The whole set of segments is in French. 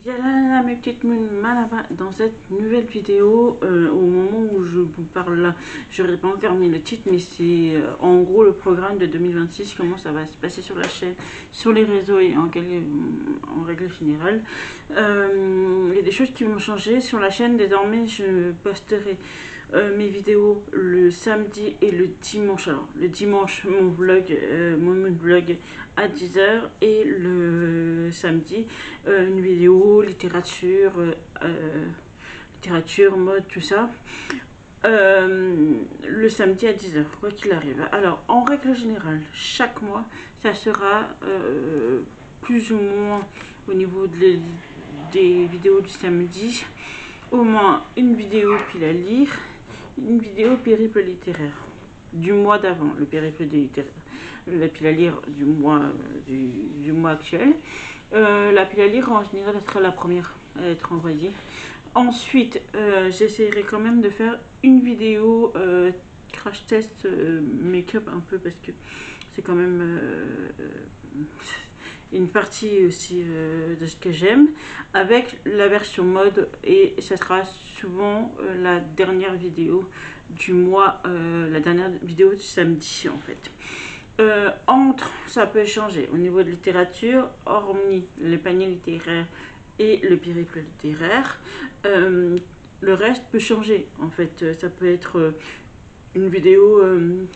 Yala mes petites malava dans cette nouvelle vidéo, au moment où je vous parle là, j'aurais pas encore mis le titre, mais c'est en gros le programme de 2026, comment ça va se passer sur la chaîne, sur les réseaux et en règle générale. Il y a des choses qui vont changer sur la chaîne. Désormais je posterai mes vidéos le samedi et le dimanche. Alors le dimanche mon vlog à 10h et le samedi une vidéo littérature, mode, tout ça. Le samedi à 10h, quoi qu'il arrive. Alors, en règle générale, chaque mois, ça sera plus ou moins au niveau des vidéos du samedi, au moins une vidéo pile à lire, une vidéo périple littéraire du mois d'avant, le périple littéraire, la pile à lire du mois actuel. La pile à lire en général elle sera la première à être envoyée. Ensuite j'essaierai quand même de faire une vidéo crash test make-up un peu, parce que c'est quand même une partie aussi de ce que j'aime, avec la version mode, et ça sera souvent la dernière vidéo du mois, la dernière vidéo du samedi en fait. Ça peut changer au niveau de littérature, hormis les paniers littéraires et le périple littéraire. Le reste peut changer en fait. Ça peut être une vidéo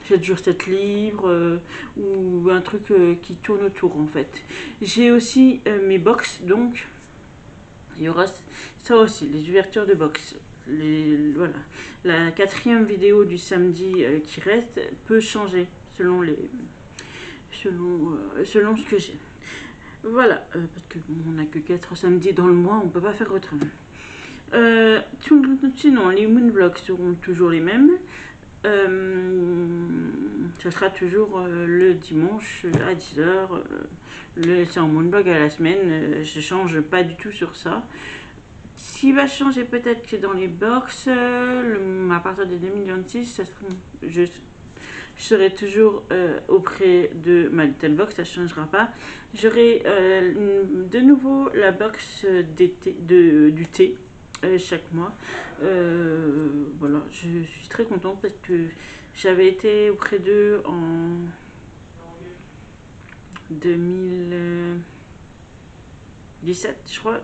7 jours 7 livres, ou un truc qui tourne autour en fait. J'ai aussi mes box, donc il y aura ça aussi, les ouvertures de box. Voilà, la 4e vidéo du samedi qui reste peut changer selon ce que j'ai. Voilà, parce que on n'a que 4 samedis dans le mois, on peut pas faire autrement. Sinon, les moonvlogs seront toujours les mêmes. Ça sera toujours le dimanche à 10h. C'est un moonvlog à la semaine. Je change pas du tout sur ça. Ce qui va changer peut-être que dans les box, à partir de 2026, ça sera, je serai toujours auprès de ma little box, ça ne changera pas. J'aurai de nouveau la box du thé chaque mois. Voilà, je suis très contente parce que j'avais été auprès d'eux en 2017, je crois.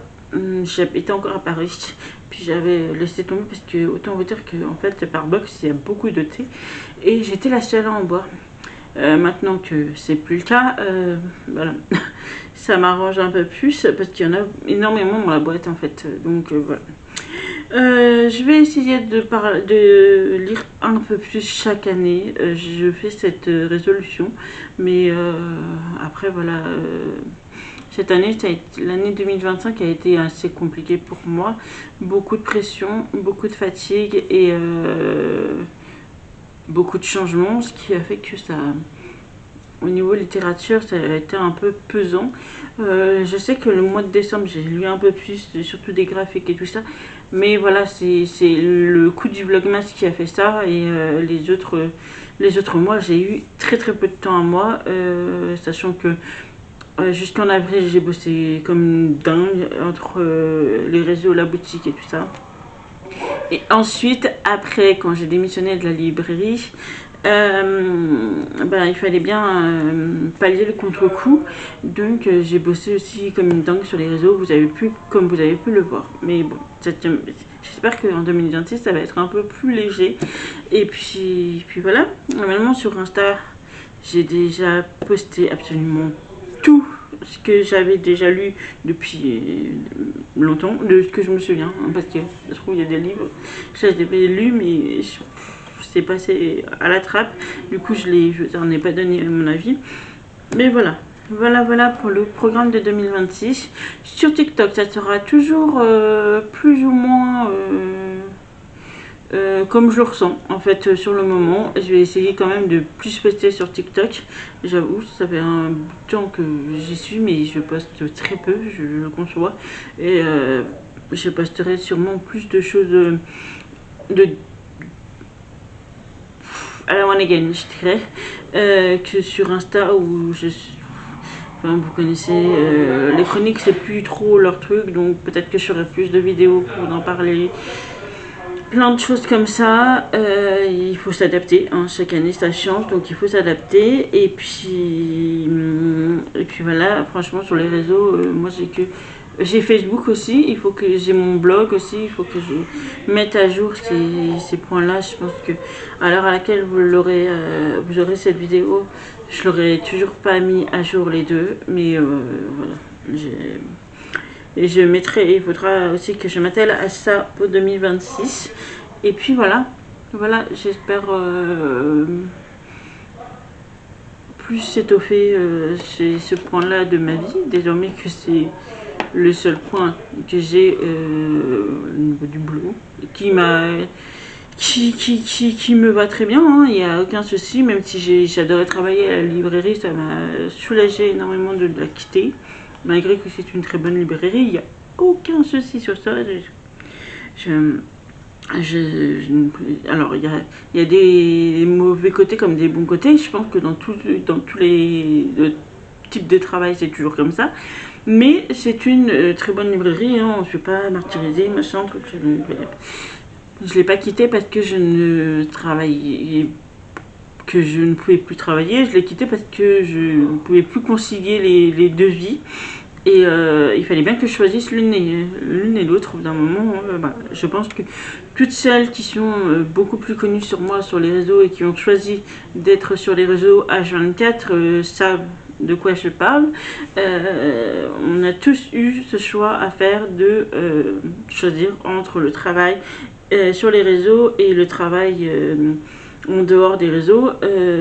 J'étais encore à Paris, puis j'avais laissé tomber parce que autant vous dire que en fait par box il y a beaucoup de thé et j'étais la seule à en boire. Maintenant que c'est plus le cas, voilà, ça m'arrange un peu plus parce qu'il y en a énormément dans la boîte en fait. Donc voilà. Je vais essayer de lire un peu plus chaque année. Je fais cette résolution, mais après voilà. Cette année, l'année 2025 a été assez compliquée pour moi. Beaucoup de pression, beaucoup de fatigue et beaucoup de changements, ce qui a fait que ça, au niveau littérature, ça a été un peu pesant. Je sais que le mois de décembre, j'ai lu un peu plus, surtout des graphiques et tout ça. Mais voilà, c'est le coup du vlogmas qui a fait ça. Et les autres mois, j'ai eu très peu de temps à moi, sachant que jusqu'en avril, j'ai bossé comme une dingue entre les réseaux, la boutique et tout ça. Et ensuite, après, quand j'ai démissionné de la librairie, il fallait bien pallier le contre-coup. Donc, j'ai bossé aussi comme une dingue sur les réseaux, comme vous avez pu le voir. Mais bon, j'espère qu'en 2026, ça va être un peu plus léger. Et puis voilà, normalement sur Insta, j'ai déjà posté absolument tout ce que j'avais déjà lu depuis longtemps, de ce que je me souviens, hein, parce que je trouve qu'il y a des livres que j'avais lus mais c'est passé à la trappe, du coup je n'en ai pas donné mon avis. Mais voilà pour le programme de 2026. Sur TikTok, ça sera toujours plus ou moins comme je le ressens en fait sur le moment. Je vais essayer quand même de plus poster sur TikTok. J'avoue, ça fait un bout de temps que j'y suis, mais je poste très peu, je le conçois. Et je posterai sûrement plus de choses à la one again, je dirais, que sur Insta où je suis. Comme vous connaissez, les chroniques c'est plus trop leur truc, donc peut-être que je ferai plus de vidéos pour en parler. Plein de choses comme ça, il faut s'adapter, hein. Chaque année ça change, donc il faut s'adapter. Et puis voilà, franchement sur les réseaux, moi j'ai Facebook aussi, il faut que j'ai mon blog aussi, il faut que je mette à jour ces points-là. Je pense que à l'heure à laquelle vous aurez cette vidéo, je l'aurais toujours pas mis à jour les deux, mais voilà. Et je mettrai, il faudra aussi que je m'attelle à ça pour 2026. Et puis voilà, j'espère plus étoffer ce point-là de ma vie, désormais que c'est le seul point que j'ai au niveau du boulot, qui me va très bien, hein. Il n'y a aucun souci, même si j'adorais travailler à la librairie, ça m'a soulagé énormément de la quitter. Malgré que c'est une très bonne librairie, il n'y a aucun souci sur ça. Alors, il y a des mauvais côtés comme des bons côtés. Je pense que dans tous les types de travail, c'est toujours comme ça. Mais c'est une très bonne librairie, hein. On ne se fait pas martyriser, machin, truc. Je ne l'ai pas quittée parce que je ne pouvais plus travailler. Je l'ai quitté parce que je ne pouvais plus concilier les deux vies. Et il fallait bien que je choisisse l'une et l'autre d'un moment. Je pense que toutes celles qui sont beaucoup plus connues sur moi sur les réseaux et qui ont choisi d'être sur les réseaux H24 savent de quoi je parle. On a tous eu ce choix à faire de choisir entre le travail sur les réseaux et le travail en dehors des réseaux.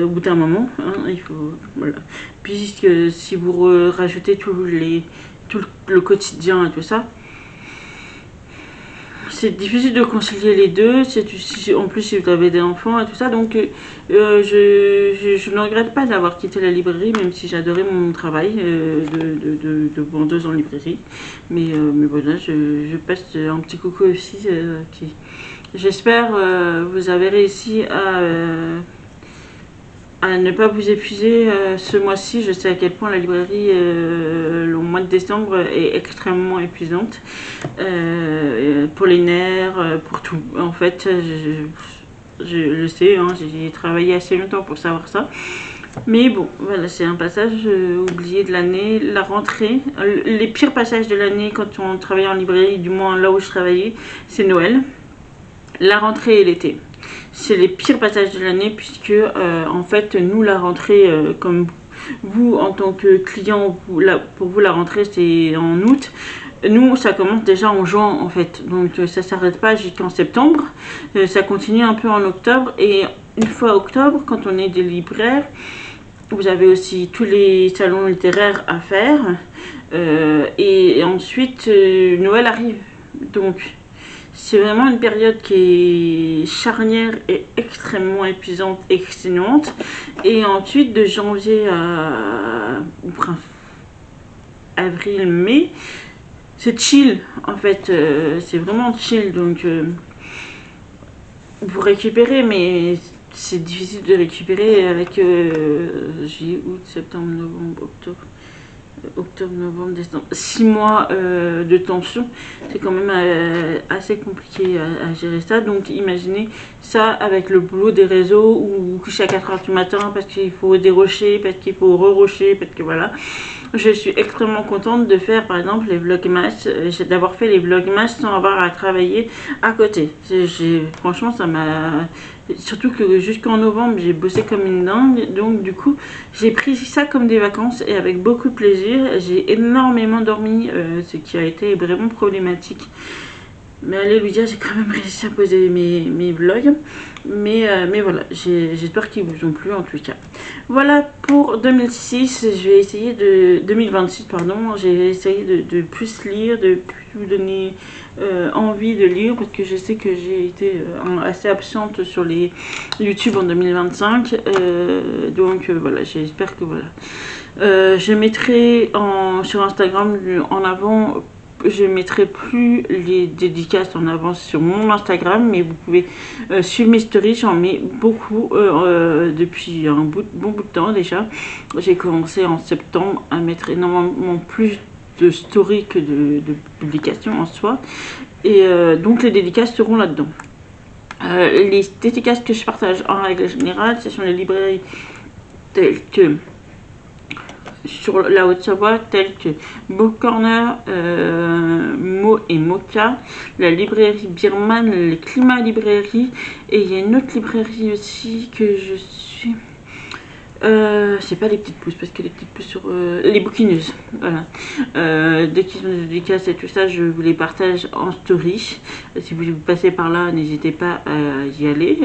Au bout d'un moment, hein, il faut, voilà. Puisque si vous rajoutez tout le quotidien et tout ça, c'est difficile de concilier les deux. En plus, si vous avez des enfants et tout ça, donc je ne regrette pas d'avoir quitté la librairie, même si j'adorais mon travail de vendeuse en librairie. Mais voilà, je passe un petit coucou aussi qui... J'espère vous avez réussi à ne pas vous épuiser ce mois-ci. Je sais à quel point la librairie le mois de décembre est extrêmement épuisante pour les nerfs, pour tout. En fait, je le sais, hein, j'ai travaillé assez longtemps pour savoir ça. Mais bon, voilà, c'est un passage oublié de l'année. La rentrée, les pires passages de l'année quand on travaillait en librairie, du moins là où je travaillais, c'est Noël. La rentrée et l'été, c'est les pires passages de l'année puisque en fait nous la rentrée comme vous en tant que client, pour vous la rentrée c'est en août. Nous ça commence déjà en juin en fait, donc ça s'arrête pas jusqu'en septembre, ça continue un peu en octobre. Et une fois octobre, quand on est des libraires, vous avez aussi tous les salons littéraires à faire et ensuite Noël arrive, donc c'est vraiment une période qui est charnière et extrêmement épuisante et exténuante. Et ensuite, de janvier à avril, mai, c'est chill. En fait, c'est vraiment chill. Donc, vous récupérez, mais c'est difficile de récupérer avec juillet, août, septembre, novembre, octobre, novembre, décembre, 6 mois de tension. C'est quand même assez compliqué à gérer ça. Donc imaginez ça avec le boulot des réseaux ou coucher à 4h du matin parce qu'il faut dérocher, parce qu'il faut re-rocher, parce que voilà. Je suis extrêmement contente de faire par exemple les vlogmas, d'avoir fait les vlogmas sans avoir à travailler à côté. Franchement ça m'a... Surtout que jusqu'en novembre j'ai bossé comme une dingue, donc du coup j'ai pris ça comme des vacances et avec beaucoup de plaisir. J'ai énormément dormi, ce qui a été vraiment problématique. Mais alléluia, j'ai quand même réussi à poser mes vlogs. Mais voilà, j'espère qu'ils vous ont plu en tout cas. Voilà pour 2006, je vais essayer 2026, pardon. J'ai essayé de plus lire, de plus vous donner envie de lire parce que je sais que j'ai été assez absente sur les YouTube en 2025. Donc voilà, j'espère que voilà. Je mettrai sur Instagram en avant je mettrai plus les dédicaces en avance sur mon Instagram, mais vous pouvez suivre mes stories. J'en mets beaucoup depuis un bon bout de temps déjà. J'ai commencé en septembre à mettre énormément plus de stories que de publications en soi. Et donc les dédicaces seront là-dedans. Les dédicaces que je partage en règle générale, ce sont les librairies telles que sur la Haute-Savoie, telles que Book Corner, Mo et Mocha, la librairie Birman, le Climat Librairie, et il y a une autre librairie aussi que je suis. C'est pas les petites pousses, parce que les petites pousses sur les bouquineuses, voilà. Dès qu'ils ont des dédicaces et tout ça, je vous les partage en story. Si vous passez par là, n'hésitez pas à y aller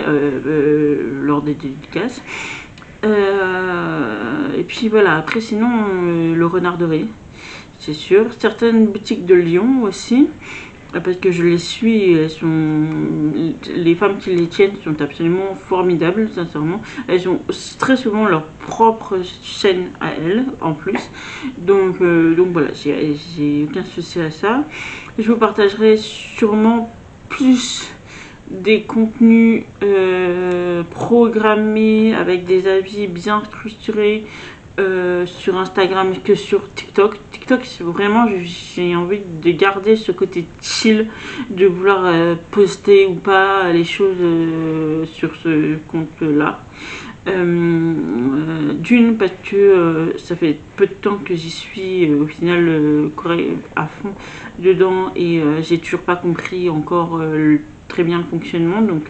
lors des dédicaces. Et puis voilà, après sinon le renard doré, c'est sûr. Certaines boutiques de Lyon aussi, parce que je les suis, les femmes qui les tiennent sont absolument formidables, sincèrement. Elles ont très souvent leur propre chaîne à elles, en plus. Donc voilà, j'ai aucun souci à ça. Je vous partagerai sûrement plus des contenus programmés avec des avis bien structurés sur Instagram que sur TikTok. TikTok, c'est vraiment, j'ai envie de garder ce côté chill, de vouloir poster ou pas les choses sur ce compte-là. D'une, parce que ça fait peu de temps que j'y suis au final à fond dedans, et j'ai toujours pas compris encore très bien le fonctionnement. Donc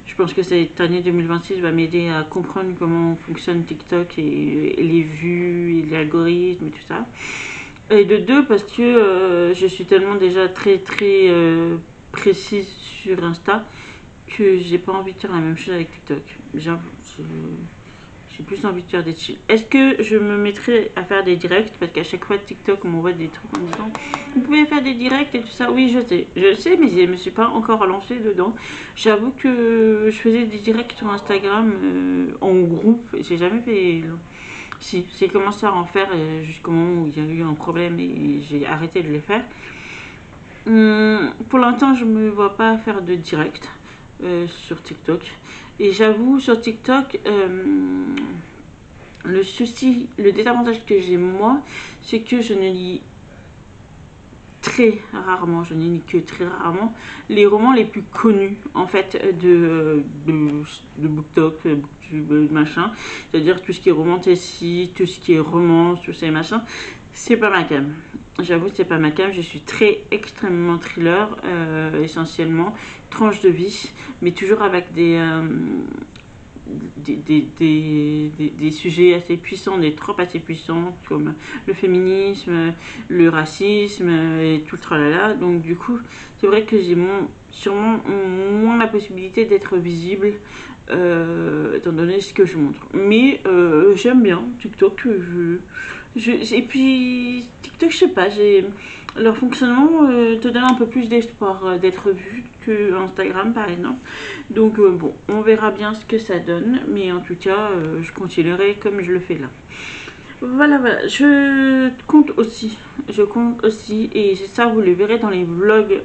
je pense que cette année 2026 va m'aider à comprendre comment fonctionne TikTok et les vues et l'algorithme et tout ça. Et de deux, parce que je suis tellement déjà très précise sur Insta que j'ai pas envie de faire la même chose avec TikTok. J'ai plus envie de faire des chill. Est-ce que je me mettrai à faire des directs? Parce qu'à chaque fois TikTok m'envoie des trucs en disant vous pouvez faire des directs et tout ça. Oui, je sais, mais je me suis pas encore lancée dedans. J'avoue que je faisais des directs sur Instagram en groupe. J'ai jamais fait. Si, j'ai commencé à en faire jusqu'au moment où il y a eu un problème et j'ai arrêté de les faire. Pour l'instant, je me vois pas faire de direct sur TikTok. Et j'avoue, sur TikTok, le désavantage que j'ai moi, c'est que je ne lis très rarement, je ne lis que très rarement les romans les plus connus en fait de BookTok, BookTube, machin. C'est-à-dire tout ce qui est romantasy, tout ce qui est romance, tout ces machins. C'est pas ma cam. J'avoue, c'est pas ma cam. Je suis extrêmement thriller, essentiellement, tranche de vie, mais toujours avec des sujets assez puissants, des tropes assez puissants, comme le féminisme, le racisme et tout le tralala. Donc du coup, c'est vrai que j'ai sûrement moins la possibilité d'être visible étant donné ce que je montre. Mais j'aime bien TikTok. Et puis TikTok, je sais pas, leur fonctionnement te donne un peu plus d'espoir d'être vu que Instagram par exemple. Donc bon, on verra bien ce que ça donne, mais en tout cas je continuerai comme je le fais là. Voilà, je compte aussi, et ça vous le verrez dans les vlogs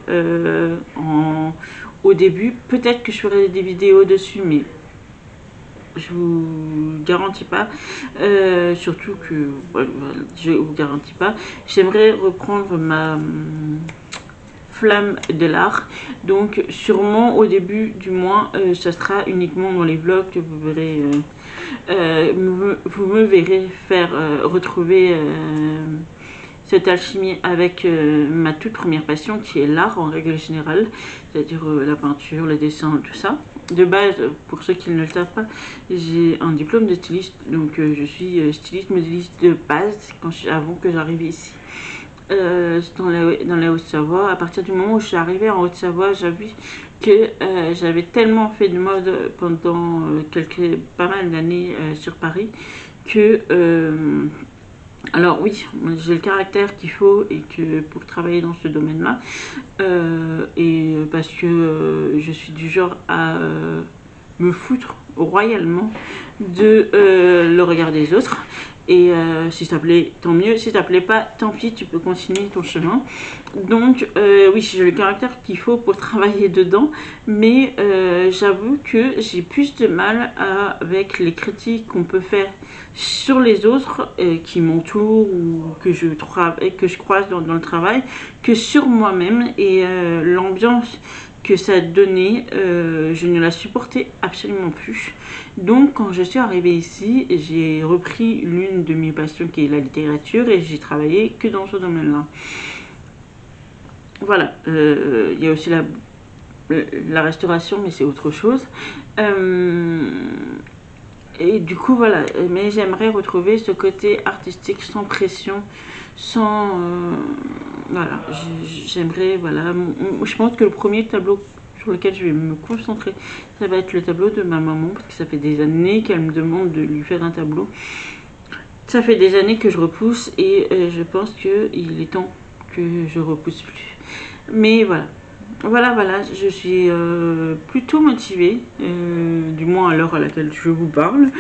au début. Peut-être que je ferai des vidéos dessus, mais je vous garantis pas, surtout que voilà, je vous garantis pas. J'aimerais reprendre ma flamme de l'art, donc sûrement au début du mois ça sera uniquement dans les vlogs que vous verrez, vous me verrez faire retrouver cette alchimie avec ma toute première passion qui est l'art en règle générale, c'est-à-dire la peinture, le dessin, tout ça. De base, pour ceux qui ne le savent pas, j'ai un diplôme de styliste, donc je suis styliste modéliste de base avant que j'arrive ici. Dans la Haute-Savoie. À partir du moment où je suis arrivée en Haute-Savoie, j'ai vu que j'avais tellement fait de mode pendant pas mal d'années sur Paris que alors oui, j'ai le caractère qu'il faut et que pour travailler dans ce domaine-là, et parce que je suis du genre à me foutre royalement de le regard des autres. Et si ça plaît, tant mieux. Si ça plaît pas, tant pis, tu peux continuer ton chemin. Donc oui, j'ai le caractère qu'il faut pour travailler dedans, mais j'avoue que j'ai plus de mal avec les critiques qu'on peut faire sur les autres qui m'entourent ou que je croise dans le travail, que sur moi-même. Et l'ambiance que ça a donné, je ne la supportais absolument plus. Donc quand je suis arrivée ici, j'ai repris l'une de mes passions qui est la littérature et j'ai travaillé que dans ce domaine-là. Voilà, il y a aussi la restauration, mais c'est autre chose. Et du coup, voilà, mais j'aimerais retrouver ce côté artistique sans pression, sans... voilà, j'aimerais, voilà, je pense que le premier tableau sur lequel je vais me concentrer, ça va être le tableau de ma maman, parce que ça fait des années qu'elle me demande de lui faire un tableau. Ça fait des années que je repousse et je pense qu'il est temps que je repousse plus. Mais voilà. Voilà, je suis plutôt motivée, du moins à l'heure à laquelle je vous parle.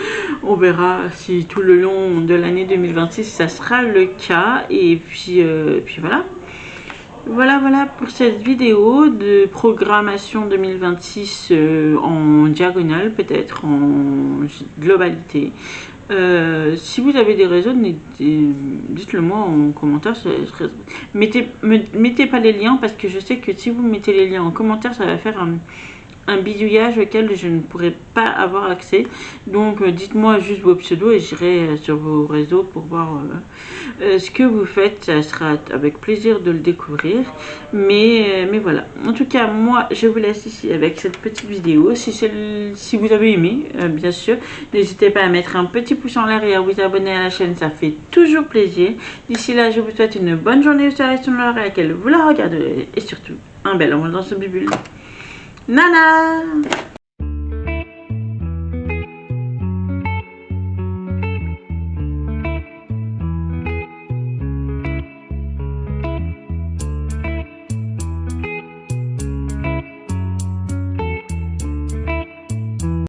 On verra si tout le long de l'année 2026 ça sera le cas. Et puis voilà. Voilà pour cette vidéo de programmation 2026 en diagonale, peut-être en globalité. Si vous avez des réseaux, dites-le moi en commentaire. Mettez pas les liens parce que je sais que si vous mettez les liens en commentaire, ça va faire un bidouillage auquel je ne pourrai pas avoir accès. Donc dites-moi juste vos pseudos et j'irai sur vos réseaux pour voir ce que vous faites. Ça sera avec plaisir de le découvrir. Mais voilà. En tout cas, moi, je vous laisse ici avec cette petite vidéo. Si vous avez aimé, bien sûr, n'hésitez pas à mettre un petit pouce en l'air et à vous abonner à la chaîne. Ça fait toujours plaisir. D'ici là, je vous souhaite une bonne journée sur l'heure à laquelle vous la regarderez. Et surtout, un bel moment dans ce bubule. Nana!